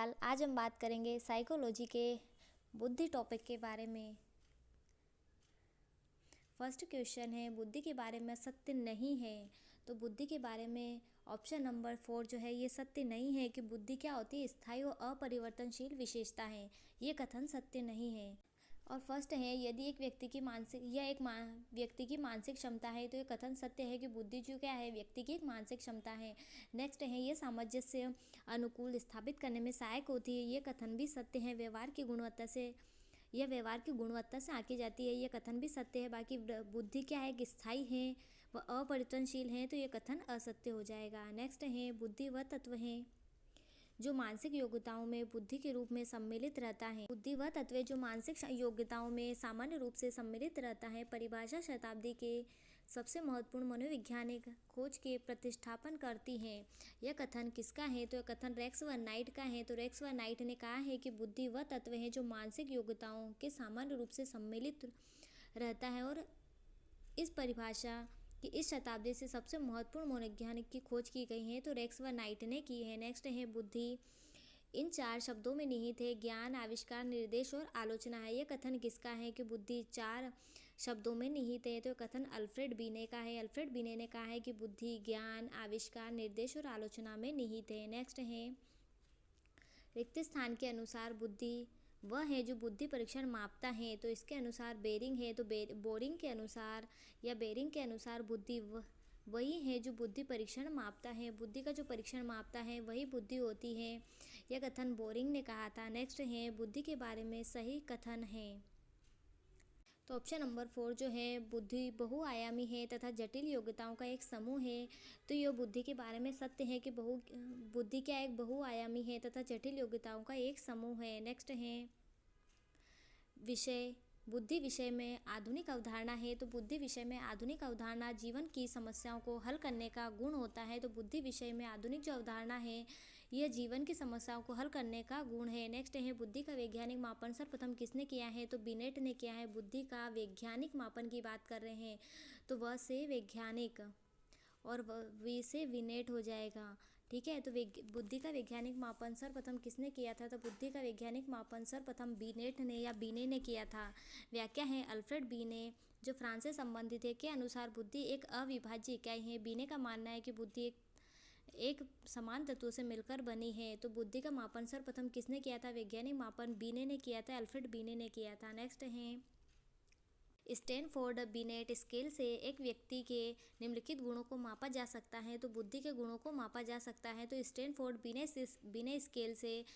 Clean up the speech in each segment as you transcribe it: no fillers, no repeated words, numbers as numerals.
नमस्कार। आज हम बात करेंगे साइकोलॉजी के बुद्धि टॉपिक के बारे में। फर्स्ट क्वेश्चन है, बुद्धि के बारे में सत्य नहीं है। तो बुद्धि के बारे में ऑप्शन नंबर 4 जो है ये सत्य नहीं है कि बुद्धि क्या होती है, स्थायी और अपरिवर्तनशील विशेषता है। ये कथन सत्य नहीं है। और फर्स्ट है, यदि एक व्यक्ति की व्यक्ति की मानसिक क्षमता है तो ये कथन सत्य है कि बुद्धि जो क्या है, व्यक्ति की एक मानसिक क्षमता है। नेक्स्ट है, ये सामंजस्य अनुकूल स्थापित करने में सहायक होती है। ये कथन भी सत्य है। व्यवहार की गुणवत्ता से आंकी जाती है। ये कथन भी सत्य है। बाकी बुद्धि क्या है कि स्थायी है व अपरिवर्तनशील है, तो ये कथन असत्य हो जाएगा। नेक्स्ट है, बुद्धि वह तत्व है जो मानसिक योग्यताओं में बुद्धि के रूप में सम्मिलित रहता है। बुद्धि वह तत्व है जो मानसिक योग्यताओं में सामान्य रूप से सम्मिलित रहता है। परिभाषा शताब्दी के सबसे महत्वपूर्ण मनोवैज्ञानिक खोज के प्रतिष्ठापन करती है। यह कथन किसका है, तो यह कथन रेक्स व नाइट का है। तो रेक्स व नाइट ने कहा है कि बुद्धि वह तत्व है जो मानसिक योग्यताओं के सामान्य रूप से सम्मिलित रहता है। और इस परिभाषा कि इस शताब्दी से सबसे महत्वपूर्ण मनोवैज्ञानिक की खोज की गई है, तो रेक्स व नाइट ने की है। नेक्स्ट है, बुद्धि इन 4 शब्दों में निहित है। ज्ञान, आविष्कार, निर्देश और आलोचना है। यह कथन किसका है कि बुद्धि 4 शब्दों में निहित है, तो कथन अल्फ्रेड बीने का है। अल्फ्रेड बीने ने कहा है कि बुद्धि ज्ञान, आविष्कार, निर्देश और आलोचना में निहित है। नेक्स्ट है, रिक्त स्थान के अनुसार बुद्धि वह है जो बुद्धि परीक्षण मापता है। तो इसके अनुसार बेरिंग है। तो बोरिंग के अनुसार या बेरिंग के अनुसार बुद्धि वही है जो बुद्धि परीक्षण मापता है। बुद्धि का जो परीक्षण मापता है वही बुद्धि होती है। यह कथन बोरिंग ने कहा था। नेक्स्ट है, बुद्धि के बारे में सही कथन है। तो ऑप्शन नंबर 4 जो है, बुद्धि बहुआयामी है तथा जटिल योग्यताओं का एक समूह है। तो यह बुद्धि के बारे में सत्य है कि बुद्धि क्या एक बहुआयामी है तथा जटिल योग्यताओं का एक समूह है। नेक्स्ट है, विषय बुद्धि विषय में आधुनिक अवधारणा है। तो बुद्धि विषय में आधुनिक अवधारणा जीवन की समस्याओं को हल करने का गुण होता है। तो बुद्धि विषय में आधुनिक जो अवधारणा है यह जीवन की समस्याओं को हल करने का गुण है। नेक्स्ट है, बुद्धि का वैज्ञानिक मापन सर्वप्रथम किसने किया है, तो बिनेट ने किया है। बुद्धि का वैज्ञानिक मापन की बात कर रहे हैं तो वह से वैज्ञानिक और वी से विनेट हो जाएगा। ठीक है, तो बुद्धि का वैज्ञानिक मापन सर्वप्रथम किसने किया था, तो बुद्धि का वैज्ञानिक मापन सर्वप्रथम बिनेट ने या बीने ने किया था। व्याख्या है अल्फ्रेड बीने जो फ्रांस से संबंधित है के अनुसार बुद्धि एक अविभाज्य इकाई है। बीने का मानना है कि बुद्धि एक समान तत्वों से मिलकर बनी है। तो बुद्धि का मापन सर्वप्रथम किसने किया था, वैज्ञानिक मापन बीने ने किया था, अल्फ्रेड बीने ने किया था। नेक्स्ट है, स्टैनफोर्ड बिनेट स्केल से एक व्यक्ति के निम्नलिखित गुणों को मापा जा सकता है। तो बुद्धि के गुणों को मापा जा सकता है। तो स्टैनफोर्ड बिने स्केल से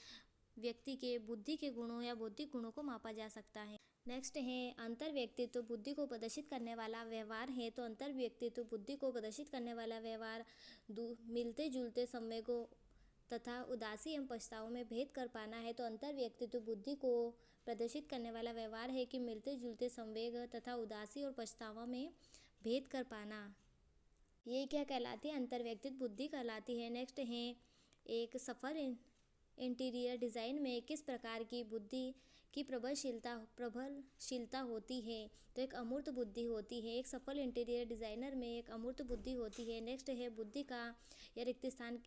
व्यक्ति के बुद्धि के गुणों या बौद्धिक गुणों को मापा जा सकता है। नेक्स्ट है, अंतर व्यक्तित्व बुद्धि को प्रदर्शित करने वाला व्यवहार है। तो अंतर व्यक्तित्व बुद्धि को प्रदर्शित करने वाला व्यवहार मिलते जुलते संवेगों तथा उदासी एवं पछतावों में भेद कर पाना है। तो अंतर व्यक्तित्व बुद्धि को प्रदर्शित करने वाला व्यवहार है कि मिलते जुलते संवेग तथा उदासी और पछतावा में भेद कर पाना। ये क्या कहलाती है, अंतर व्यक्तित्व बुद्धि कहलाती है। नेक्स्ट है, एक सफल इंटीरियर डिज़ाइन में किस प्रकार की बुद्धि की प्रबलशीलता होती है, तो एक अमूर्त बुद्धि होती है। एक सफल इंटीरियर डिज़ाइनर में एक अमूर्त बुद्धि होती है। नेक्स्ट है, बुद्धि का या रिक्त स्थान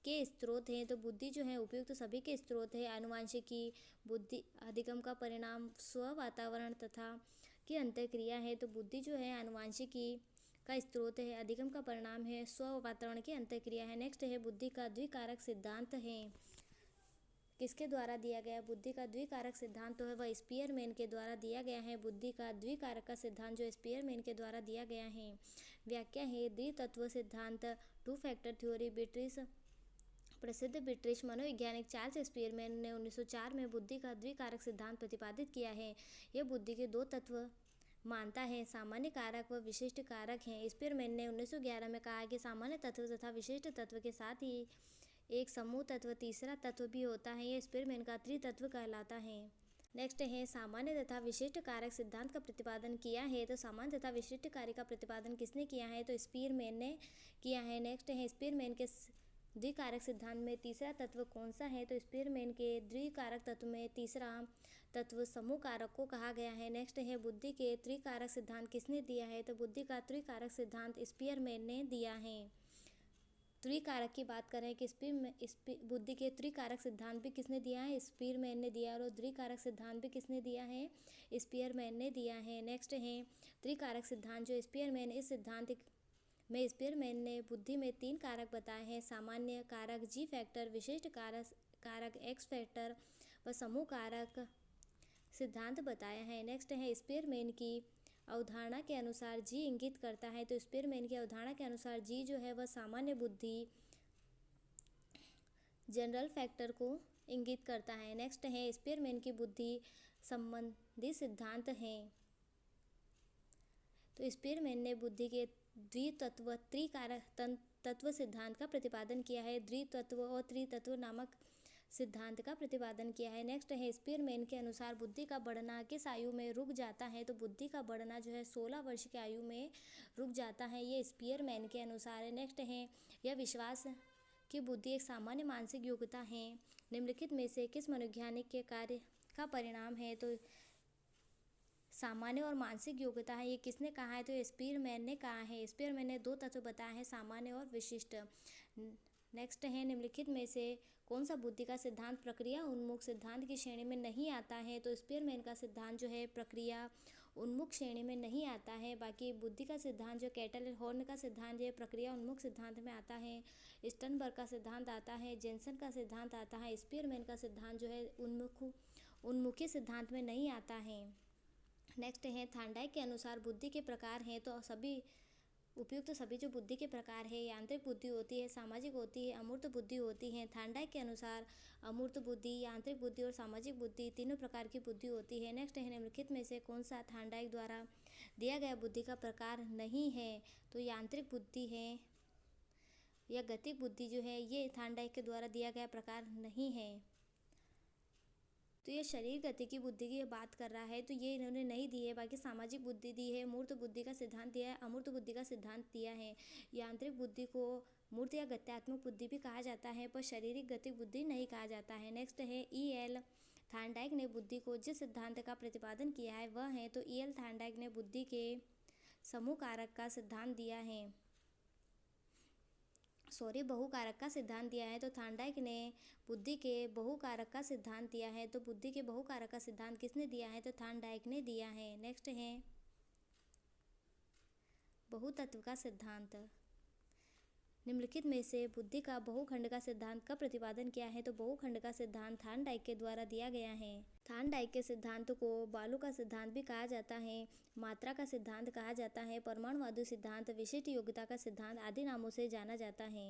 के स्रोत हैं। तो बुद्धि जो है उपयुक्त सभी के स्रोत है। आनुवांशिकी बुद्धि अधिगम का परिणाम स्व वातावरण तथा की अंतःक्रिया है। तो बुद्धि जो है आनुवांशिकी का स्रोत है, अधिगम का परिणाम है, स्व वातावरण की अंतःक्रिया है। नेक्स्ट है, बुद्धि का द्विकारक सिद्धांत है। किसके द्वारा दिया गया, बुद्धि का द्विकारक सिद्धांत तो है वह स्पीयरमैन के द्वारा दिया गया है। बुद्धि का द्विकारक का सिद्धांत जो स्पीयरमैन के द्वारा दिया गया है। व्याख्या है द्वितत्व सिद्धांत, 2 फैक्टर थ्योरी। प्रसिद्ध ब्रिटिश मनोवैज्ञानिक चार्ल्स स्पीयरमैन ने 1904 में बुद्धि का द्विकारक सिद्धांत प्रतिपादित किया है। यह बुद्धि के 2 तत्व मानता है, सामान्य कारक व विशिष्ट कारक हैं। स्पीयरमैन ने 1911 में कहा कि सामान्य तत्व तथा विशिष्ट तत्व के साथ ही एक समूह तत्व तीसरा तत्व भी होता है। यह स्पीयरमैन का त्रितत्व कहलाता है। नेक्स्ट है, सामान्य तथा विशिष्ट कारक सिद्धांत का प्रतिपादन किया है। तो सामान्य तथा विशिष्ट कार्य का प्रतिपादन किसने किया है, तो स्पीयरमैन ने किया है। नेक्स्ट है, स्पीयरमैन के द्विकारक सिद्धांत में तीसरा तत्व कौन सा है, तो स्पीयरमैन के द्विकारक तत्व में तीसरा तत्व समूह कारक को कहा गया है। नेक्स्ट है, बुद्धि के त्रिकारक सिद्धांत किसने दिया है, तो बुद्धि का त्रिकारक सिद्धांत स्पीयरमैन ने दिया है। त्रिकारक की बात करें कि बुद्धि के त्रिकारक सिद्धांत भी किसने दिया है? स्पीयरमैन ने दिया। और द्विकारक सिद्धांत भी किसने दिया है? स्पीयरमैन ने दिया है। नेक्स्ट है त्रिकारक सिद्धांत जो स्पीयरमैन, इस सिद्धांत में स्पीयरमैन ने बुद्धि में 3 कारक बताए हैं: सामान्य कारक जी फैक्टर, विशिष्ट कारक एक्स फैक्टर व समूह कारक सिद्धांत बताया है। नेक्स्ट है स्पीयरमैन की अवधारणा के अनुसार जी इंगित करता है। तो स्पीयरमैन की अवधारणा के अनुसार जी जो है वह सामान्य बुद्धि, जनरल फैक्टर को इंगित करता है। नेक्स्ट है स्पीयरमैन की बुद्धि संबंधी सिद्धांत हैं। तो स्पीयरमैन ने बुद्धि के द्वितत्व त्रिकारक तत्व सिद्धांत का प्रतिपादन किया है। द्वितत्व और त्रितत्व नामक सिद्धांत का प्रतिपादन किया है। नेक्स्ट है स्पीयरमैन के अनुसार बुद्धि का बढ़ना किस आयु में रुक जाता है? तो बुद्धि का बढ़ना जो है 16 वर्ष की आयु में रुक जाता है, ये स्पीयरमैन के अनुसार है। नेक्स्ट है यह विश्वास कि बुद्धि एक सामान्य मानसिक योग्यता है निम्नलिखित में से किस मनोवैज्ञानिक के कार्य का परिणाम है? तो सामान्य और मानसिक योग्यता है, ये किसने कहा है? तो स्पीयरमैन ने कहा है। स्पीयरमैन ने 2 तत्व बताए हैं, सामान्य और विशिष्ट। नेक्स्ट है निम्नलिखित में से कौन सा बुद्धि का सिद्धांत प्रक्रिया उन्मुख सिद्धांत की श्रेणी में नहीं आता है? तो स्पीयरमैन का सिद्धांत जो है प्रक्रिया उन्मुख श्रेणी में नहीं आता है। बाकी बुद्धि का सिद्धांत जो कैटल हॉर्न का सिद्धांत है प्रक्रिया उन्मुख सिद्धांत में आता है। स्टर्नबर्ग का सिद्धांत आता है, जेनसन का सिद्धांत आता है। स्पीयरमैन का सिद्धांत जो है उन्मुखी सिद्धांत में नहीं आता है। नेक्स्ट है थार्नडाइक के अनुसार बुद्धि के प्रकार हैं। तो उपयुक्त सभी जो बुद्धि के प्रकार है, यांत्रिक बुद्धि होती है, सामाजिक होती है, अमूर्त बुद्धि होती है। थार्नडाइक के अनुसार अमूर्त बुद्धि, यांत्रिक बुद्धि और सामाजिक बुद्धि तीनों प्रकार की बुद्धि होती है। नेक्स्ट है निम्नलिखित में से कौन सा थार्नडाइक द्वारा दिया गया बुद्धि का प्रकार नहीं है? तो यांत्रिक बुद्धि है या गतिक बुद्धि जो है ये थार्नडाइक के द्वारा दिया गया प्रकार नहीं है। तो ये शरीर गति की बुद्धि की बात कर रहा है, तो ये इन्होंने नहीं दी है। बाकी सामाजिक बुद्धि दी है, मूर्त बुद्धि का सिद्धांत दिया है, अमूर्त बुद्धि का सिद्धांत दिया है। यांत्रिक बुद्धि को मूर्त या गत्यात्मक बुद्धि भी कहा जाता है, पर शारीरिक गतिक बुद्धि नहीं कहा जाता है। नेक्स्ट है E.L. थार्नडाइक ने बुद्धि को जिस सिद्धांत का प्रतिपादन किया है वह है, तो E.L. थार्नडाइक ने बुद्धि के समूह कारक का सिद्धांत दिया है, बहुकारक का सिद्धांत दिया है। तो थार्नडाइक ने बुद्धि के बहुकारक का सिद्धांत दिया है। तो बुद्धि के बहुकारक का सिद्धांत किसने दिया है? तो थार्नडाइक ने दिया है। नेक्स्ट है बहुतत्व का सिद्धांत। निम्नलिखित में से बुद्धि का बहुखंड का सिद्धांत का प्रतिपादन किया है? तो बहुखंड का सिद्धांत थार्नडाइक के द्वारा दिया गया है। थार्नडाइक के सिद्धांत को बालू का सिद्धांत भी कहा जाता है, मात्रा का सिद्धांत कहा जाता है, परमाणुवादी सिद्धांत, विशिष्ट योग्यता का सिद्धांत आदि नामों से जाना जाता है।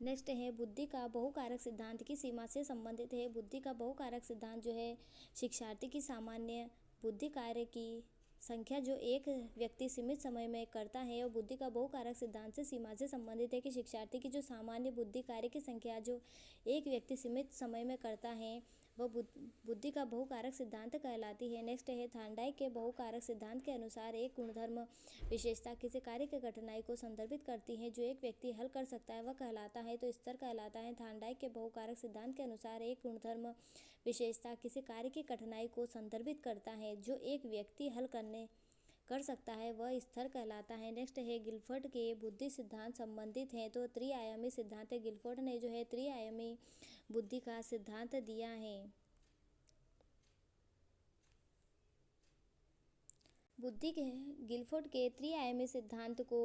नेक्स्ट है बुद्धि का बहुकारक सिद्धांत की सीमा से संबंधित है। बुद्धि का बहुकारक सिद्धांत जो है शिक्षार्थी की सामान्य बुद्धि कार्य की संख्या जो एक व्यक्ति सीमित समय में करता है, और बुद्धि का बहुकारक सिद्धांत से सीमा से संबंधित है कि शिक्षार्थी की जो सामान्य बुद्धि कार्य की संख्या जो एक व्यक्ति सीमित समय में करता है वह बुद्धि का बहुकारक सिद्धांत कहलाती है। नेक्स्ट है थार्नडाइक के बहुकारक सिद्धांत के अनुसार एक गुणधर्म विशेषता किसी कार्य की कठिनाई को संदर्भित करती है जो एक व्यक्ति हल कर सकता है वह कहलाता है, तो स्तर कहलाता है। थार्नडाइक के बहुकारक सिद्धांत के अनुसार एक गुणधर्म विशेषता किसी कार्य की कठिनाई को संदर्भित करता है जो एक व्यक्ति हल कर सकता है वह स्तर कहलाता है। नेक्स्ट है गिलफर्ड के बुद्धि सिद्धांत संबंधित हैं, तो त्रिआयामी सिद्धांत है। गिलफर्ड ने जो है त्रिआयामी बुद्धि का सिद्धांत दिया है। बुद्धि के गिलफोर्ड के त्रिआयामी सिद्धांत को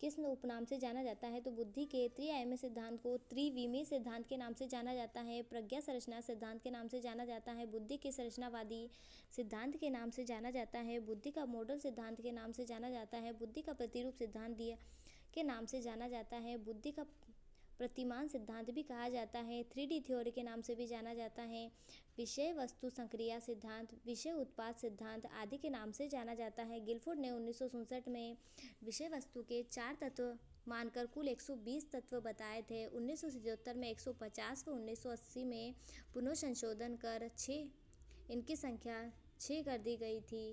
किस उपनाम से जाना जाता है? तो बुद्धि के त्रिआयामी सिद्धांत को त्रिविमीय सिद्धांत के नाम से जाना जाता है, प्रज्ञा संरचना सिद्धांत के नाम से जाना जाता है, बुद्धि के संरचनावादी सिद्धांत के नाम से जाना जाता है, बुद्धि का मॉडल सिद्धांत के नाम से जाना जाता है, बुद्धि का प्रतिरूप सिद्धांत के नाम से जाना जाता है, बुद्धि का प्रतिमान सिद्धांत भी कहा जाता है, 3D थ्योरी के नाम से भी जाना जाता है, विषय वस्तु संक्रिया सिद्धांत, विषय उत्पाद सिद्धांत आदि के नाम से जाना जाता है। गिलफोर्ड ने 1967 में विषय वस्तु के 4 तत्व मानकर कुल 120 तत्व बताए थे। 1977 में 150 व 1980 में पुनः संशोधन कर इनकी संख्या 6 कर दी गई थी।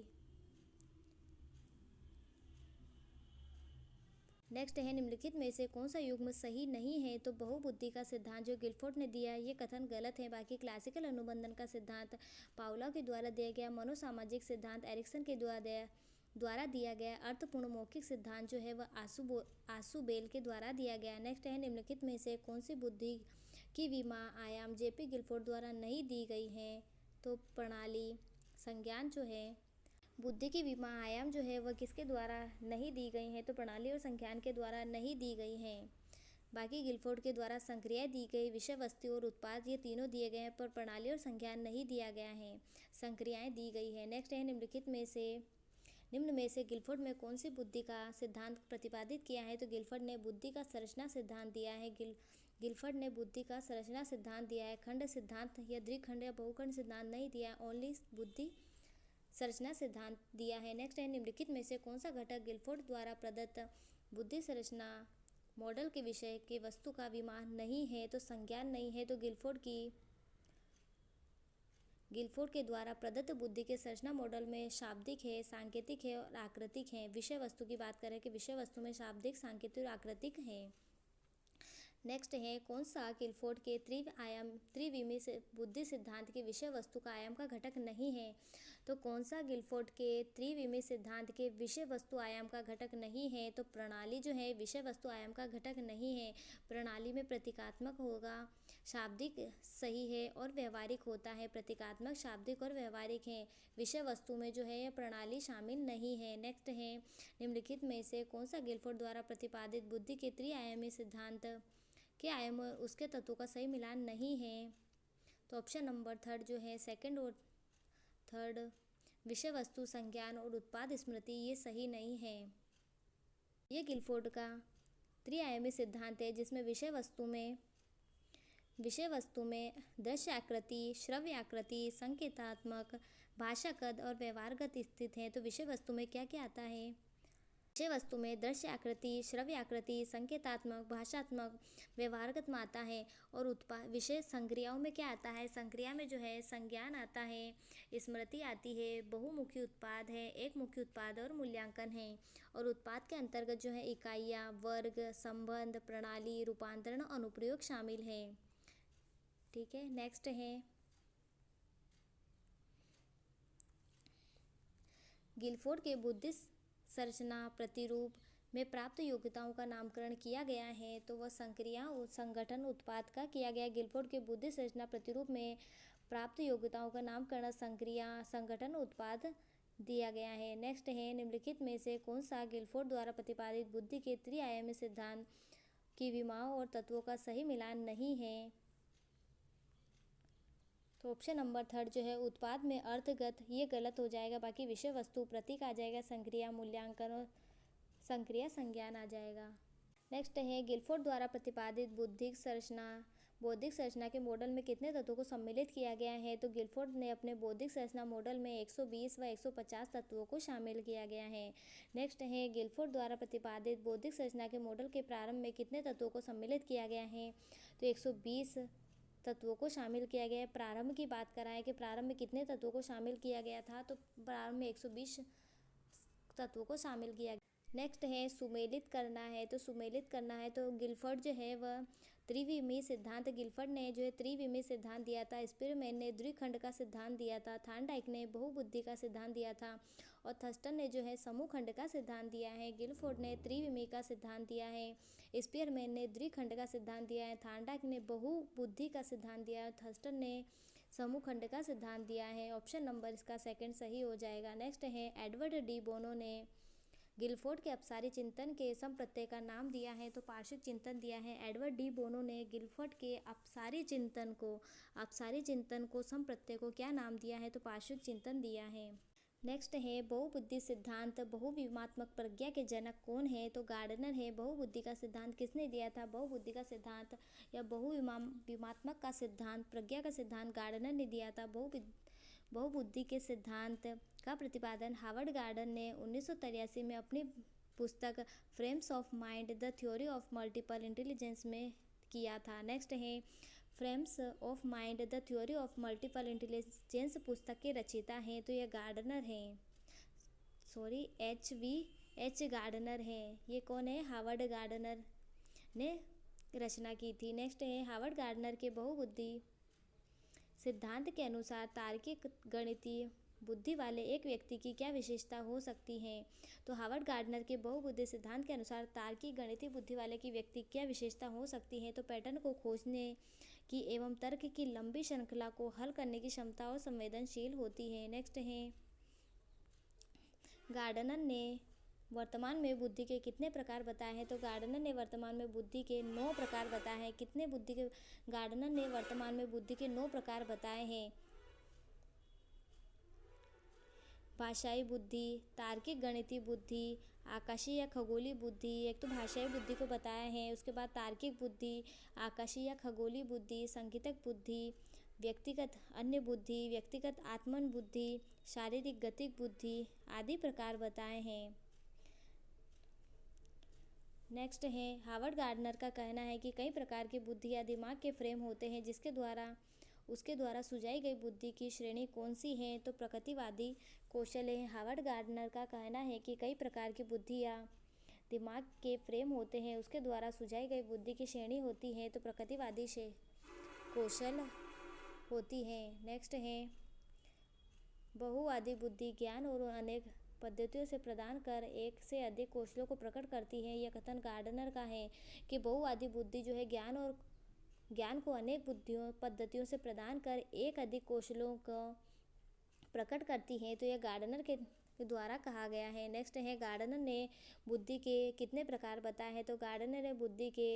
नेक्स्ट है निम्नलिखित में से कौन सा युग्म सही नहीं है? तो बहुबुद्धि का सिद्धांत जो गिलफोर्ड ने दिया ये कथन गलत है। बाकी क्लासिकल अनुबंधन का सिद्धांत पाउला के द्वारा दिया गया, मनोसामाजिक सिद्धांत एरिक्सन के द्वारा द्वारा दिया गया अर्थपूर्ण मौखिक सिद्धांत जो है वह आशुबेल के द्वारा दिया गया। नेक्स्ट है, निम्नलिखित में से कौन सी बुद्धि की विमा आयाम जेपी गिलफोर्ड द्वारा नहीं दी गई है? तो प्रणाली संज्ञान जो है, बुद्धि की विमा आयाम जो है वह किसके द्वारा नहीं दी गई हैं? तो प्रणाली और संज्ञान के द्वारा नहीं दी गई हैं। बाकी गिलफोर्ड के द्वारा संक्रियाएं दी गई, विषय वस्तु और उत्पाद ये तीनों दिए गए हैं, पर प्रणाली और संज्ञान नहीं दिया गया है, संक्रियाएं दी गई है। नेक्स्ट है, निम्न में से गिलफोर्ड में कौन सी बुद्धि का सिद्धांत प्रतिपादित किया है? तो गिलफोर्ड ने बुद्धि का संरचना सिद्धांत दिया है। गिलफोर्ड ने बुद्धि का संरचना सिद्धांत दिया है, खंड सिद्धांत या द्विखंड या बहुखंड सिद्धांत नहीं दिया, ओनली बुद्धि संरचना सिद्धांत दिया है। नेक्स्ट है, निम्नलिखित में से कौन सा घटक गिलफोर्ड द्वारा प्रदत्त बुद्धि संरचना मॉडल के विषय के वस्तु का विमान नहीं है? तो संज्ञान नहीं है। तो गिलफोर्ड के द्वारा प्रदत्त बुद्धि के संरचना मॉडल में शाब्दिक है, सांकेतिक है और आकृतिक है। विषय वस्तु की बात करें कि विषय वस्तु में शाब्दिक, सांकेतिक और आकृतिक है। नेक्स्ट है, कौन सा गिलफोर्ड के त्रिविमी बुद्धि सिद्धांत के विषय वस्तु का आयाम का घटक नहीं है? तो कौन सा गिलफोर्ड के त्रिविमी सिद्धांत के विषय वस्तु आयाम का घटक नहीं है? तो प्रणाली जो है विषय वस्तु आयाम का घटक नहीं है। प्रणाली में प्रतीकात्मक होगा, शाब्दिक सही है और व्यवहारिक होता है। प्रतीकात्मक, शाब्दिक और व्यवहारिक है। विषय वस्तु में जो है यह प्रणाली शामिल नहीं है। नेक्स्ट है, निम्नलिखित में से कौन सा गिलफोर्ड द्वारा प्रतिपादित बुद्धि के त्रिआयामी सिद्धांत के आयाम और उसके तत्वों का सही मिलान नहीं है? तो ऑप्शन नंबर थर्ड जो है, सेकंड और थर्ड, विषय वस्तु, संज्ञान और उत्पाद स्मृति, ये सही नहीं है। ये गिलफोर्ड का त्रिआयामी सिद्धांत है जिसमें विषय वस्तु में दृश्य आकृति, श्रव्य आकृति, संकेतात्मक, भाषागत और व्यवहारगत स्थित है। तो विषय वस्तु में क्या क्या आता है? विषय वस्तु में दृश्य आकृति, श्रव्य आकृति, संकेतात्मक, भाषात्मक, व्यवहारगत में आता है। और विषय संक्रियाओं में क्या आता है? संक्रिया में जो है संज्ञान आता है, स्मृति आती है, बहुमुखी उत्पाद है, एक मुखी उत्पाद और मूल्यांकन है। और उत्पाद के अंतर्गत जो है इकाइयाँ, वर्ग, संबंध, प्रणाली, रूपांतरण, अनुप्रयोग शामिल है। ठीक है, नेक्स्ट है, गिलफोर्ड के बुद्धि संरचना प्रतिरूप में प्राप्त योग्यताओं का नामकरण किया गया है। तो वह संक्रिया, संगठन, उत्पाद का किया गया। गिलफोर्ड के बुद्धि संरचना प्रतिरूप में प्राप्त योग्यताओं का नामकरण संक्रिया, संगठन, उत्पाद दिया गया है। नेक्स्ट है, निम्नलिखित में से कौन सा गिलफोर्ड द्वारा प्रतिपादित बुद्धि के त्रिआयामी सिद्धांत की विमाओं और तत्वों का सही मिलान नहीं है? तो ऑप्शन नंबर थर्ड जो है, उत्पाद में अर्थगत, ये गलत हो जाएगा। बाकी विषय वस्तु, प्रतीक आ जाएगा, संक्रिया, मूल्यांकन और संक्रिया, संज्ञान आ जाएगा। नेक्स्ट है, गिलफोर्ड द्वारा प्रतिपादित बौद्धिक संरचना के मॉडल में कितने तत्वों को सम्मिलित किया गया है? तो गिलफोर्ड ने अपने बौद्धिक संरचना मॉडल में 120 व 150 तत्वों को शामिल किया गया है। नेक्स्ट है, गिलफोर्ड द्वारा प्रतिपादित बौद्धिक संरचना के मॉडल के प्रारंभ में कितने तत्वों को सम्मिलित किया गया है? तो 120 तत्वों को शामिल किया गया है। प्रारंभ की बात कराएं कि प्रारंभ में कितने तत्वों को शामिल किया गया था? तो प्रारंभ में 120 तत्वों को शामिल किया गया। नेक्स्ट है, सुमेलित करना है। तो गिलफोर्ड जो है वह त्रिविमी सिद्धांत, गिलफोर्ड ने जो है त्रिविमी सिद्धांत दिया था। स्पीरमैन ने द्विखंड का सिद्धांत दिया था। थॉर्नडाइक ने बहुबुद्धि का सिद्धांत दिया था और थर्स्टन ने जो है समूह खंड का सिद्धांत दिया है। गिलफोर्ड ने त्रिविमी का सिद्धांत दिया है, स्पीरमैन ने द्विखंड का सिद्धांत दिया है, थॉर्नडाइक ने बहुबुद्धि का सिद्धांत दिया है, थर्स्टन ने समूह खंड का सिद्धांत दिया है। ऑप्शन नंबर इसका सेकंड सही हो जाएगा। नेक्स्ट है, एडवर्ड डी बोनो ने गिलफोर्ड के अपसारी चिंतन के समप्रत्यय का नाम दिया है। तो पार्श्विक चिंतन दिया है। एडवर्ड डी बोनो ने गिलफोर्ड के अपसारी चिंतन को समप्रत्यय को क्या नाम दिया है? तो पार्श्विक चिंतन दिया है। नेक्स्ट है, बहुबुद्धि सिद्धांत, बहुविमात्मक प्रज्ञा के जनक कौन है? तो गार्डनर है। बहुबुद्धि का सिद्धांत किसने दिया था? बहुबुद्धि का सिद्धांत या बहुविमात्मक का सिद्धांत, प्रज्ञा का सिद्धांत गार्डनर ने दिया था। बहुबुद्धि के सिद्धांत का प्रतिपादन हावर्ड गार्डनर ने 1983 में अपनी पुस्तक frames of mind, the theory of multiple intelligence में किया था। नेक्स्ट है, frames of mind, the theory of multiple intelligence पुस्तक के रचयिता हैं। तो यह गार्डनर हैं, H.V.H. गार्डनर है। ये कौन है? हावर्ड गार्डनर ने रचना की थी। नेक्स्ट है, हावर्ड गार्डनर के बहुबुद्धि सिद्धांत के अनुसार तार्किक, गणितीय बुद्धि वाले एक व्यक्ति की क्या विशेषता हो सकती है? तो हार्वर्ड गार्डनर के बहुबुद्धि सिद्धांत के अनुसार तार्किक गणितीय बुद्धि वाले की व्यक्ति क्या विशेषता हो सकती है? तो पैटर्न को खोजने की एवं तर्क की लंबी श्रृंखला को हल करने की क्षमता और संवेदनशील होती है। नेक्स्ट है, गार्डनर ने वर्तमान में बुद्धि के कितने प्रकार बताए हैं? तो गार्डनर ने वर्तमान में बुद्धि के 9 प्रकार बताए हैं। कितने बुद्धि के गार्डनर ने वर्तमान में बुद्धि के 9 प्रकार बताए हैं? भाषाई बुद्धि, तार्किक गणितीय बुद्धि, आकाशीय या खगोलीय बुद्धि। एक तो भाषाई बुद्धि को बताया है, उसके बाद तार्किक बुद्धि, आकाशीय या खगोलीय बुद्धि, संगीतक बुद्धि, व्यक्तिगत अन्य बुद्धि, व्यक्तिगत आत्मन बुद्धि, शारीरिक गतिक बुद्धि आदि प्रकार बताए हैं। नेक्स्ट है, हार्वर्ड गार्डनर का कहना है कि कई प्रकार की बुद्धि या दिमाग के फ्रेम होते हैं उसके द्वारा सुझाई गई बुद्धि की श्रेणी कौन सी है? तो प्रकृतिवादी कौशल है। हार्वर्ड गार्डनर का कहना है कि कई प्रकार की बुद्धि या दिमाग के फ्रेम होते हैं उसके द्वारा सुझाई गई बुद्धि की श्रेणी होती है तो प्रकृतिवादी से कौशल होती है। नेक्स्ट है, बहुवादी बुद्धि ज्ञान और अनेक पद्धतियों से प्रदान कर एक से अधिक कौशलों को प्रकट करती है। यह कथन गार्डनर का है कि बहुवादी बुद्धि जो है ज्ञान को अनेक पद्धतियों से प्रदान कर एक अधिक कौशलों को प्रकट करती है। तो यह गार्डनर के द्वारा कहा गया है। नेक्स्ट है, गार्डनर ने बुद्धि के कितने प्रकार बताए हैं? तो गार्डनर ने बुद्धि के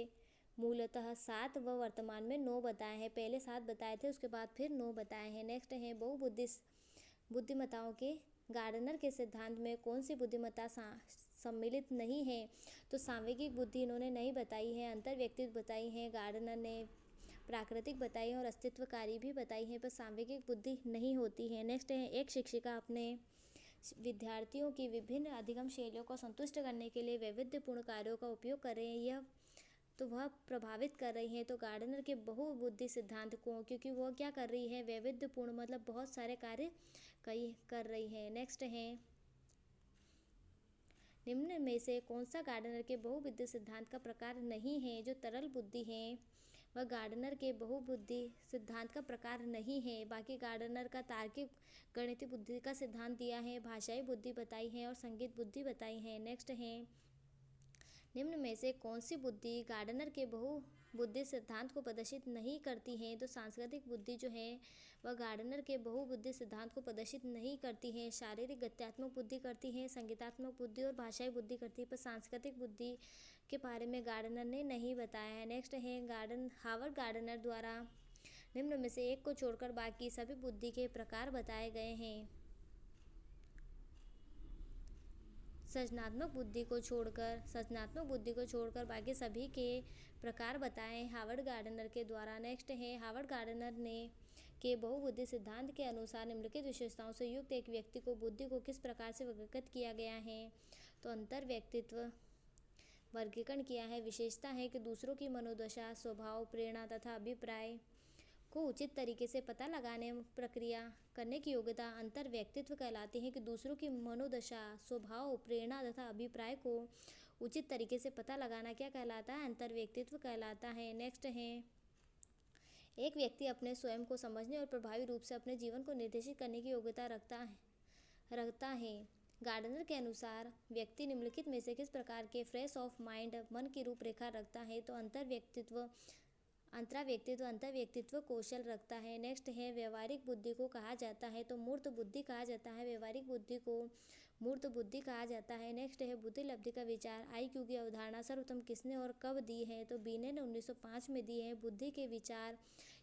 मूलतः 7 व वर्तमान में 9 बताए हैं। पहले 7 बताए थे, उसके बाद फिर 9 बताए हैं। नेक्स्ट है, बुद्धिमत्ताओं के गार्डनर के सिद्धांत में कौन सी बुद्धिमत्ता सम्मिलित नहीं है? तो सांवेगिक बुद्धि इन्होंने नहीं बताई है, अंतर व्यक्तित्व बताई है गार्डनर ने, प्राकृतिक बताई है और अस्तित्वकारी भी बताई है, पर सांवेगिक बुद्धि नहीं होती है। नेक्स्ट है, एक शिक्षिका अपने विद्यार्थियों की विभिन्न अधिगम शैलियों को संतुष्ट करने के लिए वैविध्यपूर्ण कार्यों का उपयोग कर रहे हैं, वह प्रभावित कर रही हैं। तो गार्डनर के बहुबुद्धि सिद्धांत को, क्योंकि वह क्या कर रही है, वैविध्यपूर्ण मतलब बहुत सारे कार्य कर रही है। नेक्स्ट है, निम्न में से कौन सा गार्डनर के बहुबुद्धि सिद्धांत का प्रकार नहीं है? जो तरल बुद्धि है वह गार्डनर के बहुबुद्धि सिद्धांत का प्रकार नहीं है। बाकी गार्डनर का तार्किक गणितीय बुद्धि का सिद्धांत दिया है, भाषाई बुद्धि बताई है और संगीत बुद्धि बताई है। नेक्स्ट है, निम्न में से कौन सी बुद्धि गार्डनर के बहुबुद्धि सिद्धांत को प्रदर्शित नहीं करती है? तो सांस्कृतिक बुद्धि जो है वह गार्डनर के बहुबुद्धि सिद्धांत को प्रदर्शित नहीं करती है। शारीरिक गत्यात्मक बुद्धि करती है, संगीतात्मक बुद्धि और भाषाई बुद्धि करती है, पर सांस्कृतिक बुद्धि के बारे में गार्डनर ने नहीं बताया है। नेक्स्ट है, हार्वर्ड गार्डनर द्वारा निम्न में से एक को छोड़कर बाकी सभी बुद्धि के प्रकार बताए गए हैं। सृजनात्मक बुद्धि को छोड़कर बाकी सभी के प्रकार बताए हार्वर्ड गार्डनर के द्वारा। नेक्स्ट है, हार्वर्ड गार्डनर ने के बहुबुद्धि सिद्धांत के अनुसार निम्नलिखित विशेषताओं से युक्त एक व्यक्ति को बुद्धि को किस प्रकार से वर्गीकृत किया गया है? तो अंतर व्यक्तित्व वर्गीकरण किया है। विशेषता है कि दूसरों की मनोदशा, स्वभाव, प्रेरणा तथा अभिप्राय को उचित तरीके से पता लगाने प्रक्रिया करने की योग्यता अंतर व्यक्तित्व कहलाती है। कि दूसरों की मनोदशा, स्वभाव, प्रेरणा तथा अभिप्राय को उचित तरीके से पता लगाना क्या कहलाता है? अंतर व्यक्तित्व कहलाता है। नेक्स्ट है, एक व्यक्ति अपने स्वयं को समझने और प्रभावी रूप से अपने जीवन को निर्देशित करने की योग्यता रखता है। गार्डनर के अनुसार व्यक्ति निम्नलिखित में से किस प्रकार के फ्रेश ऑफ माइंड मन की रूपरेखा रखता है? तो अंतराव्यक्तित्व कौशल रखता है। नेक्स्ट है, व्यवहारिक बुद्धि को कहा जाता है तो मूर्त बुद्धि कहा जाता है, व्यवहारिक बुद्धि को मूर्त बुद्धि कहा जाता है। नेक्स्ट है, बुद्धि लब्धि का विचार, IQ की अवधारणा सर्वप्रथम किसने और कब दी है? तो बीने ने 1905 में दी है। बुद्धि के विचार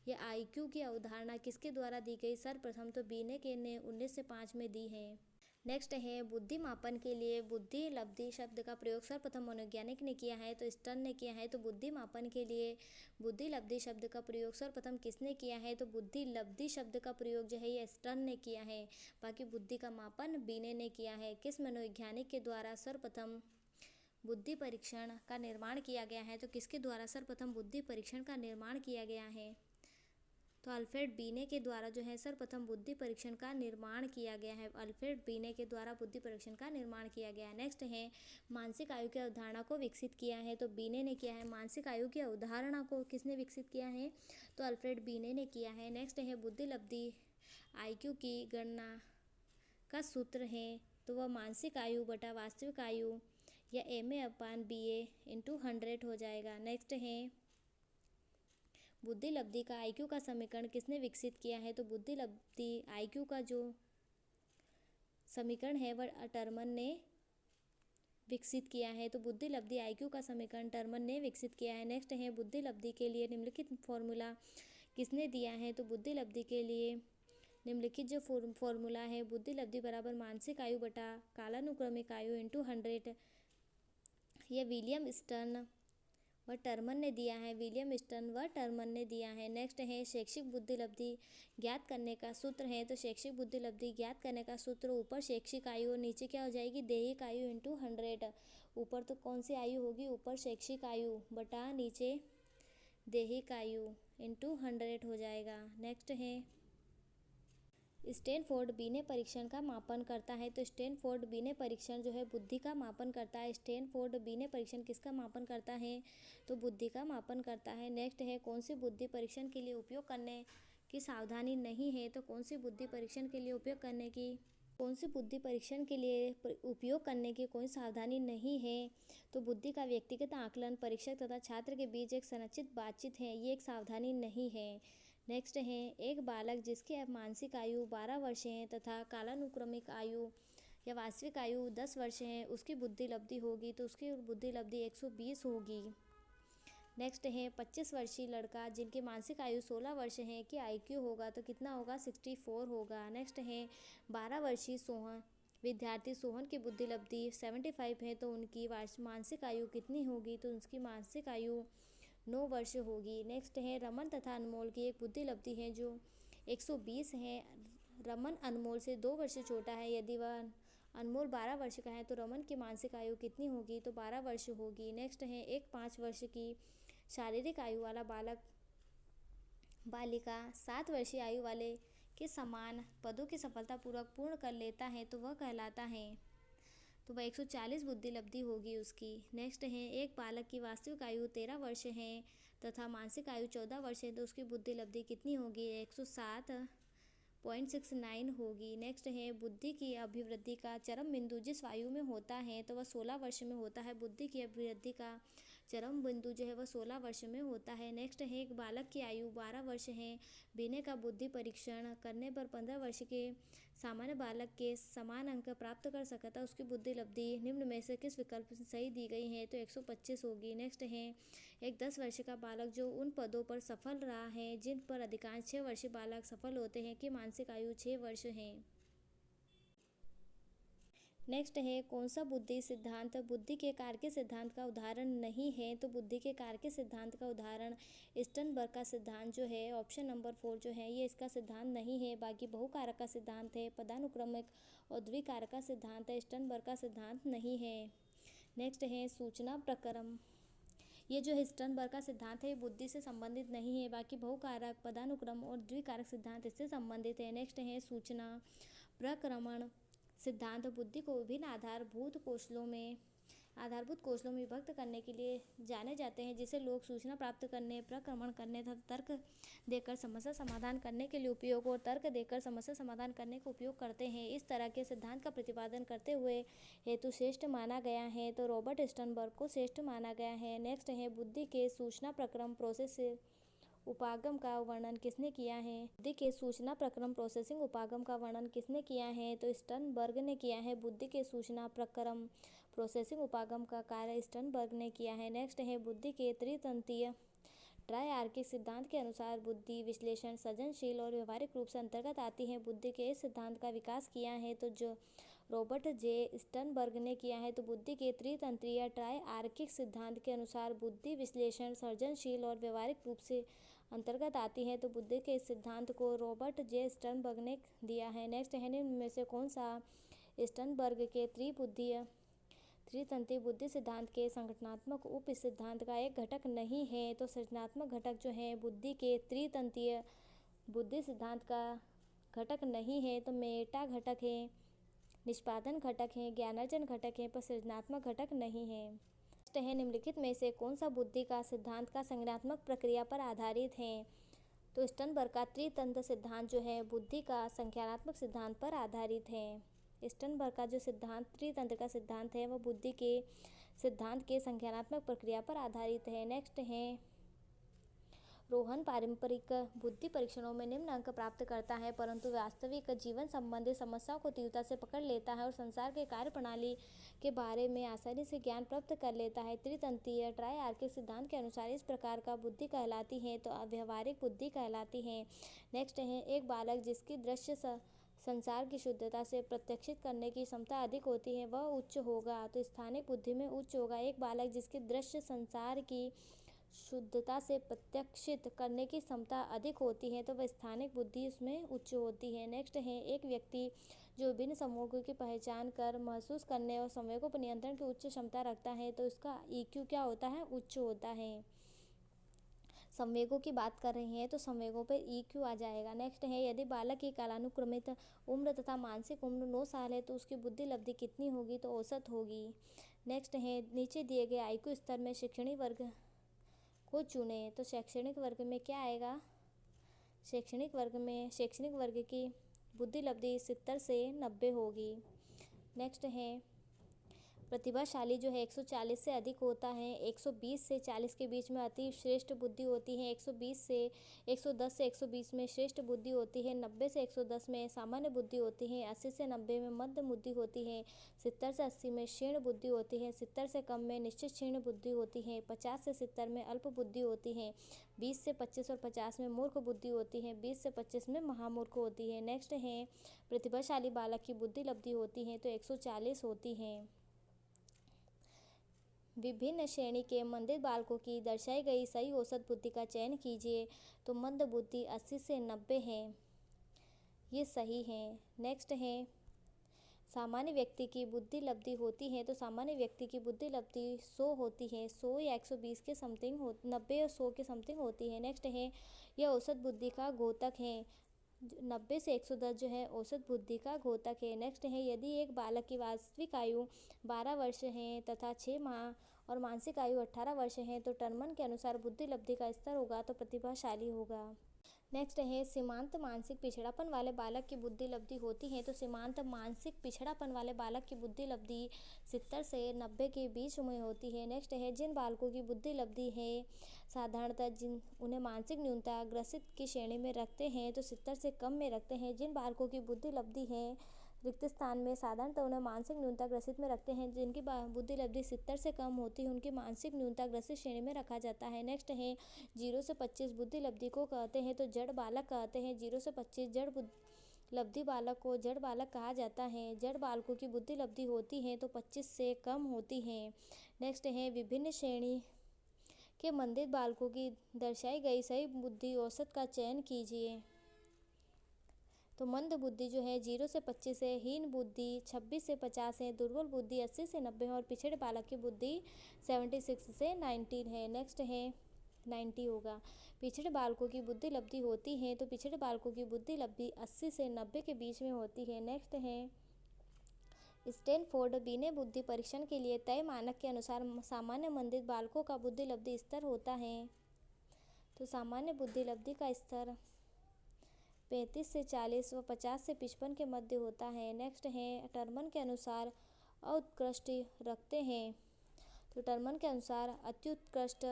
या IQ की अवधारणा किसके द्वारा दी गई सर्वप्रथम? तो बीने के ने 1905 में दी है। नेक्स्ट है, बुद्धि मापन के लिए बुद्धि लब्धि शब्द का प्रयोग सर्वप्रथम मनोवैज्ञानिक ने किया है तो स्टर्न ने किया है। तो बुद्धि मापन के लिए बुद्धि लब्धि शब्द का प्रयोग सर्वप्रथम किसने किया है? तो बुद्धि लब्धि शब्द का प्रयोग जो है ये स्टर्न ने किया है। बाकी बुद्धि का मापन बीने ने किया है। किस मनोवैज्ञानिक के द्वारा सर्वप्रथम बुद्धि परीक्षण का निर्माण किया गया है? तो किसके द्वारा सर्वप्रथम बुद्धि परीक्षण का निर्माण किया गया है? तो अल्फ्रेड बीने के द्वारा जो है सर्वप्रथम बुद्धि परीक्षण का निर्माण किया गया है। अल्फ्रेड बीने के द्वारा बुद्धि परीक्षण का निर्माण किया गया है। नेक्स्ट है, मानसिक आयु की अवधारणा को विकसित किया है तो बीने ने किया है। मानसिक आयु की अवधारणा को किसने विकसित किया है? तो अल्फ्रेड बीने ने किया है। नेक्स्ट है, बुद्धि लब्धि IQ की गणना का सूत्र है तो वह मानसिक आयु बटा वास्तविक आयु या MA/BA/100 हो जाएगा। नेक्स्ट है बुद्धि लब्धि का IQ का समीकरण किसने विकसित किया है? तो बुद्धि लब्धि IQ का जो समीकरण है वह टर्मन ने विकसित किया है। तो बुद्धि लब्धि IQ का समीकरण टर्मन ने विकसित किया है। नेक्स्ट है बुद्धि लब्धि के लिए निम्नलिखित फॉर्मूला किसने दिया है? तो बुद्धि लब्धि के लिए निम्नलिखित जो फॉर्मूला है बुद्धि लब्धि बराबर मानसिक आयु बटा कालानुक्रमिक आयु इंटू 100, यह विलियम स्टर्न व टर्मन ने दिया है। विलियम स्टर्न व टर्मन ने दिया है। नेक्स्ट है शैक्षिक बुद्धि लब्धि ज्ञात करने का सूत्र है। तो शैक्षिक बुद्धि लब्धि ज्ञात करने का सूत्र ऊपर शैक्षिक आयु और नीचे क्या हो जाएगी? दैहिक आयु इंटू 100। ऊपर तो कौन सी आयु होगी? ऊपर शैक्षिक आयु बटा नीचे दैहिक आयु इंटू 100 हो जाएगा। नेक्स्ट है स्टैनफोर्ड बिने परीक्षण का मापन करता है। तो स्टैनफोर्ड बिने परीक्षण जो है बुद्धि का मापन करता है। स्टैनफोर्ड बिने परीक्षण किसका मापन करता है? तो बुद्धि का मापन करता है। नेक्स्ट है कौन सी बुद्धि परीक्षण के लिए उपयोग करने की सावधानी नहीं है? तो कौन सी बुद्धि परीक्षण के लिए उपयोग करने की कोई सावधानी नहीं है? तो बुद्धि का व्यक्तिगत आकलन परीक्षक तथा छात्र के बीच एक संरचित बातचीत है, ये एक सावधानी नहीं है। नेक्स्ट है एक बालक जिसकी मानसिक आयु 12 वर्ष है तथा कालानुक्रमिक आयु या वास्तविक आयु 10 वर्ष है, उसकी बुद्धि लब्धि होगी तो उसकी बुद्धि लब्धि 120 होगी। नेक्स्ट है 25 वर्षीय लड़का जिनकी मानसिक आयु 16 वर्ष है कि IQ होगा तो कितना होगा? 64 होगा। नेक्स्ट है 12 वर्षीय विद्यार्थी सोहन की बुद्धि लब्धि 75 है तो उनकी मानसिक आयु कितनी होगी? तो उसकी मानसिक आयु 9 वर्ष होगी। नेक्स्ट है रमन तथा अनमोल की एक बुद्धि लब्धि है जो 120 है। रमन अनमोल से 2 वर्ष छोटा है। यदि वह अनमोल 12 वर्ष का है तो रमन की मानसिक आयु कितनी होगी? तो 12 वर्ष होगी। नेक्स्ट है एक 5 वर्ष की शारीरिक आयु वाला बालिका 7 वर्षीय आयु वाले के समान पदों की सफलतापूर्वक पूर्ण कर लेता है तो वह कहलाता है, तो वह 140 बुद्धि लब्धि होगी उसकी। नेक्स्ट है एक बालक की वास्तविक आयु 13 वर्ष है तथा मानसिक आयु 14 वर्ष है तो उसकी बुद्धि लब्धि कितनी होगी? 107.69 होगी। नेक्स्ट है बुद्धि की अभिवृद्धि का चरम बिंदु जिस आयु में होता है तो वह 16 वर्ष में होता है। बुद्धि की अभिवृद्धि का चरम बिंदु जो है वह 16 वर्ष में होता है। नेक्स्ट है एक बालक की आयु 12 वर्ष है। बिने का बुद्धि परीक्षण करने पर 15 वर्ष के सामान्य बालक के समान अंक प्राप्त कर सकता, उसकी बुद्धि लब्धि निम्न में से किस विकल्प से सही दी गई है? तो 125 होगी। नेक्स्ट है एक 10 वर्ष का बालक जो उन पदों पर सफल रहा है जिन पर अधिकांश 6 वर्षीय बालक सफल होते हैं कि मानसिक आयु 6 वर्ष है। नेक्स्ट है कौन सा बुद्धि सिद्धांत बुद्धि के कारक सिद्धांत का उदाहरण नहीं है? तो बुद्धि के कारक सिद्धांत का उदाहरण स्टर्नबर्ग का सिद्धांत जो है ऑप्शन नंबर 4 जो है ये इसका सिद्धांत नहीं है। बाकी बहुकारक का सिद्धांत है, पदानुक्रमिक और द्विकारक का सिद्धांत है, स्टर्नबर्ग का सिद्धांत नहीं है। नेक्स्ट है सूचना प्रक्रम, ये जो है स्टर्नबर्ग का सिद्धांत है बुद्धि से संबंधित नहीं है। बाकी बहुकारक, पदानुक्रम और द्विकारक सिद्धांत इससे संबंधित है। नेक्स्ट है सूचना प्रक्रमण सिद्धांत बुद्धि को विभिन्न आधारभूत कौशलों में विभक्त करने के लिए जाने जाते हैं, जिसे लोग सूचना प्राप्त करने, प्रक्रमण करने तथा तर्क देकर समस्या समाधान करने के लिए उपयोग और तर्क देकर समस्या समाधान करने का उपयोग करते हैं। इस तरह के सिद्धांत का प्रतिपादन करते हुए हेतु श्रेष्ठ माना गया है, तो रॉबर्ट स्टर्नबर्ग को श्रेष्ठ माना गया है। नेक्स्ट है बुद्धि के सूचना प्रक्रम प्रोसेस उपागम का वर्णन किसने किया है? बुद्धि के सूचना प्रक्रम प्रोसेसिंग उपागम का वर्णन किसने किया है? तो स्टर्नबर्ग ने किया है। बुद्धि के सूचना प्रक्रम प्रोसेसिंग उपागम का कार्य स्टर्नबर्ग ने किया है। नेक्स्ट है बुद्धि के त्रितंत्रीय ट्रायआर्किक सिद्धांत के अनुसार बुद्धि विश्लेषण सृजनशील और व्यवहारिक रूप से अंतर्गत आती है। बुद्धि के इस सिद्धांत का विकास किया है तो जो रॉबर्ट जे स्टर्नबर्ग ने किया है। तो बुद्धि के त्रितंत्रीय ट्रायआर्किक सिद्धांत के अनुसार बुद्धि विश्लेषण सृजनशील और व्यवहारिक रूप से अंतर्गत आती है, तो बुद्धि के इस सिद्धांत को रॉबर्ट जे स्टर्नबर्ग ने दिया है। नेक्स्ट है निम्न में से कौन सा स्टर्नबर्ग के त्रितंत्रीय बुद्धि सिद्धांत के संगठनात्मक उप सिद्धांत का एक घटक नहीं है? तो सृजनात्मक घटक जो है बुद्धि के त्रितंत्रीय बुद्धि सिद्धांत का घटक नहीं है, तो मेटा घटक है, निष्पादन घटक है, ज्ञानार्जन घटक है, पर सृजनात्मक घटक नहीं है। नेक्स्ट है निम्नलिखित में से कौन सा बुद्धि का सिद्धांत का संज्ञानात्मक प्रक्रिया पर आधारित है? तो स्टर्नबर्ग का त्रितंत्र सिद्धांत जो है बुद्धि का संज्ञानात्मक सिद्धांत पर आधारित है। स्टर्नबर्ग का जो सिद्धांत त्रितंत्र का सिद्धांत है, वह बुद्धि के सिद्धांत के संज्ञानात्मक प्रक्रिया पर आधारित है। नेक्स्ट है रोहन पारंपरिक बुद्धि परीक्षणों में निम्न अंक प्राप्त करता है, परंतु वास्तविक जीवन संबंधी समस्याओं को तीव्रता से पकड़ लेता है और संसार के कार्य प्रणाली के बारे में आसानी से ज्ञान प्राप्त कर लेता है। त्रितंत्रीय ट्राइआर्किक सिद्धांत के अनुसार इस प्रकार का बुद्धि कहलाती है तो अव्यवहारिक बुद्धि कहलाती है। नेक्स्ट है एक बालक जिसकी दृश्य संसार की शुद्धता से प्रत्यक्षित करने की क्षमता अधिक होती है वह उच्च होगा, तो स्थानिक बुद्धि में उच्च होगा। एक बालक जिसकी दृश्य संसार की शुद्धता से प्रत्यक्षित करने की क्षमता अधिक होती है तो वह स्थानिक बुद्धि उसमें उच्च होती है। नेक्स्ट है एक व्यक्ति जो विभिन्न संवेगों की पहचान कर महसूस करने और संवेगों पर नियंत्रण की उच्च क्षमता रखता है तो उसका EQ क्या होता है, उच्च होता है। संवेगों की बात कर रहे हैं तो संवेगों पर EQ आ जाएगा। नेक्स्ट है यदि बालक की कालानुक्रमित उम्र तथा मानसिक उम्र 9 साल है तो उसकी बुद्धि लब्धि कितनी होगी, तो औसत होगी। नेक्स्ट है नीचे दिए गए IQ स्तर में शैक्षणिक वर्ग को चुने, तो शैक्षणिक वर्ग में क्या आएगा, शैक्षणिक वर्ग की बुद्धि लब्धि 70 से 90 होगी। नेक्स्ट है प्रतिभाशाली जो है 140 से अधिक होता है, 120 से 40 के बीच में अति श्रेष्ठ बुद्धि होती है, 110 से 120 में श्रेष्ठ बुद्धि होती है, 90 से 110 में सामान्य बुद्धि होती है, 80 से 90 में मध्य बुद्धि होती है, 70 से 80 में क्षीण बुद्धि होती है, 70 से कम में निश्चित क्षीण बुद्धि होती है, 50 से 70 में अल्प बुद्धि होती है, 20 से 25 और 50 में मूर्ख बुद्धि होती है, 20 से 25 में महामूर्ख होती है। नेक्स्ट है प्रतिभाशाली बालक की बुद्धि लब्धि होती है तो 140 होती है। विभिन्न श्रेणी के मंदित बालकों की दर्शाई गई सही औसत बुद्धि का चयन कीजिए, तो मंद बुद्धि 80 से 90 है, ये सही है। नेक्स्ट है सामान्य व्यक्ति की बुद्धि लब्धि होती है तो सामान्य व्यक्ति की बुद्धि लब्धि 100 होती है, 100 या 120 के समथिंग 90 और 100 के समथिंग होती है। नेक्स्ट है यह औसत बुद्धि का घोतक है, 90 से 110 जो है औसत बुद्धि का घोतक है। नेक्स्ट है यदि एक बालक की वास्तविक आयु 12 वर्ष है तथा 6 माह और मानसिक आयु 18 वर्ष है तो टर्मन के अनुसार बुद्धि लब्धि का स्तर होगा तो प्रतिभाशाली होगा। नेक्स्ट है सीमांत मानसिक पिछड़ापन वाले बालक की बुद्धि लब्धि होती है तो सीमांत मानसिक पिछड़ापन वाले बालक की बुद्धि लब्धि 70 से 90 के बीच में होती है। नेक्स्ट है जिन बालकों की बुद्धि लब्धि है साधारणतः उन्हें मानसिक न्यूनता ग्रसित की श्रेणी में रखते हैं तो 70 से कम में रखते हैं। जिन बालकों की बुद्धि लब्धि है रिक्त स्थान में साधारणतः उन्हें मानसिक न्यूनता ग्रसित में रखते हैं, जिनकी बुद्धि लब्धि 70 से कम होती है उनकी मानसिक न्यूनता ग्रसित श्रेणी में रखा जाता है। नेक्स्ट है 0 से 25 बुद्धि लब्धि को कहते हैं तो जड़ बालक कहते हैं। 0 से 25 जड़ लब्धि बालक को जड़ बालक कहा जाता है। जड़ बालकों की बुद्धि लब्धि होती है तो 25 से कम होती है। नेक्स्ट है विभिन्न श्रेणी के मंदित बालकों की दर्शाई गई सही बुद्धि औसत का चयन कीजिए, तो मंद बुद्धि जो है 0 से 25 है, हीन बुद्धि 26 से 50 है, दुर्बल बुद्धि 80 से 90 है और पिछड़े बालक की बुद्धि 76 से 19 है। नेक्स्ट है 90 होगा। पिछड़े बालकों की बुद्धि लब्धि होती है तो पिछड़े बालकों की बुद्धि लब्धि 80 से 90 के बीच में होती है। नेक्स्ट है स्टैनफोर्ड बिने बुद्धि परीक्षण के लिए तय मानक के अनुसार सामान्य मंदित बालकों का बुद्धि लब्धि स्तर होता है, तो सामान्य बुद्धि लब्धि का स्तर 35 से 40 व 50 से 55 के मध्य होता है। नेक्स्ट है टर्मन के अनुसार उत्कृष्ट रखते हैं, तो टर्मन के अनुसार अत्युत्कृष्ट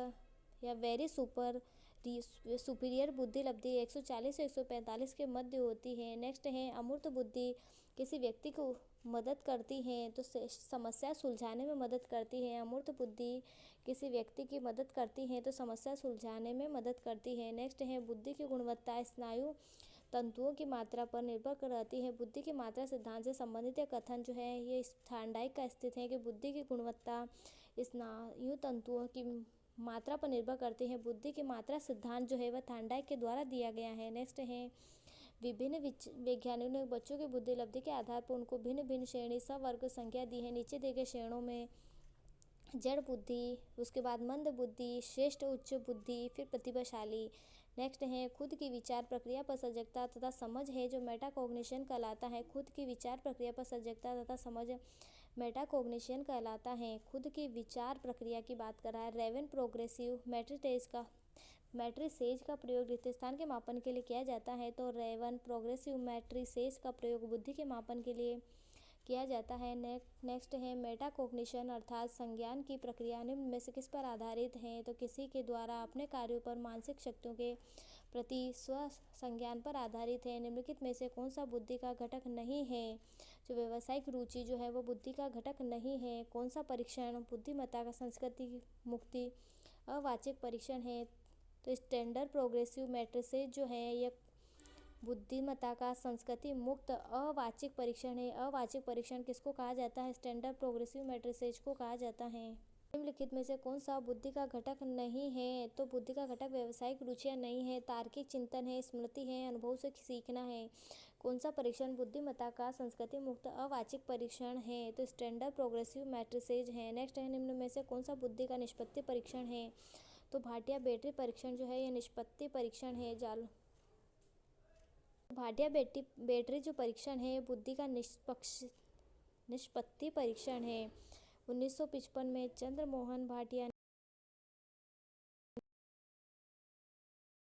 या वेरी सुपीरियर बुद्धि लब्धि 140 से 145 के मध्य होती है। नेक्स्ट है अमूर्त बुद्धि किसी व्यक्ति को मदद करती है तो समस्या सुलझाने में मदद करती है। अमूर्त बुद्धि किसी व्यक्ति की मदद करती है तो समस्या सुलझाने में मदद करती है। नेक्स्ट है बुद्धि की गुणवत्ता स्नायु तंतुओं की मात्रा पर निर्भर रहती है। बुद्धि की मात्रा सिद्धांत से संबंधित कथन जो है ये थार्नडाइक का स्थित है कि बुद्धि की गुणवत्ता स्नायु तंतुओं की मात्रा पर निर्भर करती है। बुद्धि की मात्रा सिद्धांत जो है वह थार्नडाइक के द्वारा दिया गया है। नेक्स्ट है विभिन्न वैज्ञानिकों ने बच्चों की बुद्धि लब्धि के आधार पर उनको भिन्न भिन्न श्रेणी सवर्ग संख्या दी है। नीचे दिए गए श्रेणियों में जड़ बुद्धि, उसके बाद मंद बुद्धि, श्रेष्ठ उच्च बुद्धि, फिर प्रतिभाशाली। नेक्स्ट है खुद की विचार प्रक्रिया पर सजगता तथा समझ है जो मेटाकॉग्निशन कहलाता है। खुद की विचार प्रक्रिया पर सजगता तथा समझ मेटाकॉग्निशन कहलाता है। खुद की विचार प्रक्रिया की बात कर रहा है। रेवन प्रोग्रेसिव मैट्रिसेज का प्रयोग रिक्त स्थान के मापन के लिए किया जाता है, तो रेवन प्रोग्रेसिव मैट्रिसेज का प्रयोग बुद्धि के मापन के लिए किया जाता है। नेक्स्ट है मेटाकॉग्निशन अर्थात संज्ञान की प्रक्रिया निम्न में से किस पर आधारित है? तो किसी के द्वारा अपने कार्यों पर मानसिक शक्तियों के प्रति स्व संज्ञान पर आधारित है। निम्नलिखित में से कौन सा बुद्धि का घटक नहीं है? जो व्यावसायिक रुचि जो है वो बुद्धि का घटक नहीं है। कौन सा परीक्षण बुद्धिमत्ता का संस्कृति मुक्ति अवाचिक परीक्षण है? तो स्टैंडर्ड प्रोग्रेसिव मैट्रिसेस जो है यह बुद्धिमत्ता का संस्कृति मुक्त अवाचिक परीक्षण है। अवाचिक परीक्षण किसको कहा जाता है? स्टैंडर्ड प्रोग्रेसिव मैट्रिसेस को कहा जाता है। निम्नलिखित में से कौन सा बुद्धि का घटक नहीं है? तो बुद्धि का घटक व्यावसायिक रुचियाँ नहीं है, तार्किक चिंतन है, स्मृति है, अनुभव से सीखना है। कौन सा परीक्षण बुद्धिमत्ता का संस्कृति मुक्त अवाचिक परीक्षण है? तो स्टैंडर्ड प्रोग्रेसिव मैट्रिसेस है। नेक्स्ट है निम्न में से कौन सा बुद्धि का निष्पत्ति परीक्षण है? तो भाटिया बैटरी परीक्षण जो है यह निष्पत्ति परीक्षण है। भाटिया बैटरी जो परीक्षण है बुद्धि का निष्पत्ति परीक्षण है। 1955 में चंद्रमोहन भाटिया